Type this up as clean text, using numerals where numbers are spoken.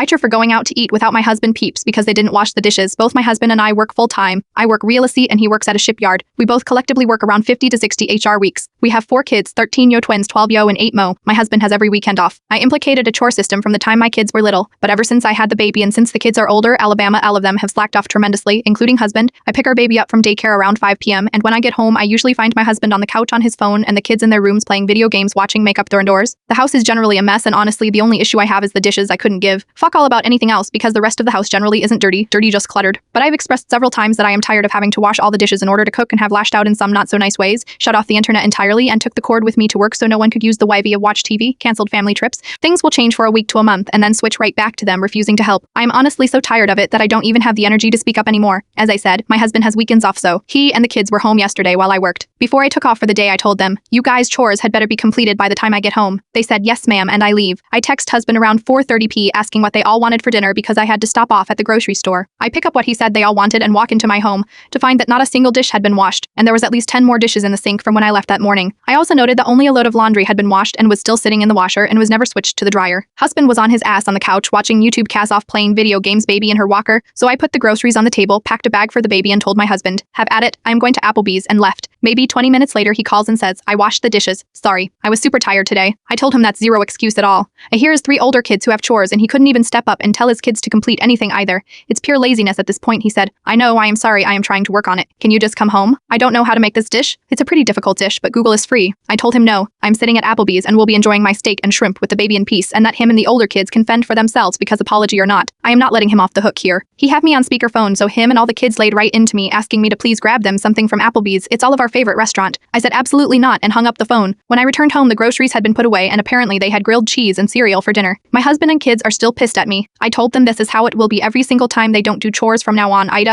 AITA for going out to eat without my husband peeps because they didn't wash the dishes. Both my husband and I work full-time. I work real estate and he works at a shipyard. We both collectively work around 50 to 60 HR weeks. We have 4 kids, 13 yo twins, 12 yo and 8 mo. My husband has every weekend off. I implicated a chore system from the time my kids were little, but ever since I had the baby and since the kids are older, Alabama, all of them have slacked off tremendously, including husband. I pick our baby up from daycare around 5 p.m. and when I get home, I usually find my husband on the couch on his phone and the kids in their rooms playing video games, watching makeup their indoors. The house is generally a mess and honestly, the only issue I have is the dishes I couldn't give. Fuck all about anything else because the rest of the house generally isn't dirty, just cluttered. But I've expressed several times that I am tired of having to wash all the dishes in order to cook and have lashed out in some not so nice ways, shut off the internet entirely and took the cord with me to work so no one could use the Wi-Fi of watch TV, canceled family trips. Things will change for a week to a month and then switch right back to them refusing to help. I am honestly so tired of it that I don't even have the energy to speak up anymore. As I said, my husband has weekends off so he and the kids were home yesterday while I worked. Before I took off for the day I told them, you guys chores had better be completed by the time I get home. They said yes ma'am and I leave. I text husband around 4:30 p asking what they all wanted for dinner because I had to stop off at the grocery store. I pick up what he said they all wanted and walk into my home to find that not a single dish had been washed and there was at least 10 more dishes in the sink from when I left that morning. I also noted that only a load of laundry had been washed and was still sitting in the washer and was never switched to the dryer. Husband was on his ass on the couch watching YouTube cast off playing video games baby in her walker, so I put the groceries on the table, packed a bag for the baby and told my husband, have at it, I'm going to Applebee's and left. Maybe 20 minutes later he calls and says, I washed the dishes. Sorry, I was super tired today. I told him that's zero excuse at all. I hear his 3 older kids who have chores and he couldn't even step up and tell his kids to complete anything either. It's pure laziness at this point, he said. I know, I am sorry, I am trying to work on it. Can you just come home? I don't know how to make this dish. It's a pretty difficult dish, but Google is free. I told him no, I'm sitting at Applebee's and will be enjoying my steak and shrimp with the baby in peace and that him and the older kids can fend for themselves because apology or not. I am not letting him off the hook here. He had me on speakerphone so him and all the kids laid right into me asking me to please grab them something from Applebee's. It's all of our favorite restaurant. I said absolutely not and hung up the phone. When I returned home the groceries had been put away and apparently they had grilled cheese and cereal for dinner. My husband and kids are still pissed at me. I told them this is how it will be every single time they don't do chores from now on. AITA,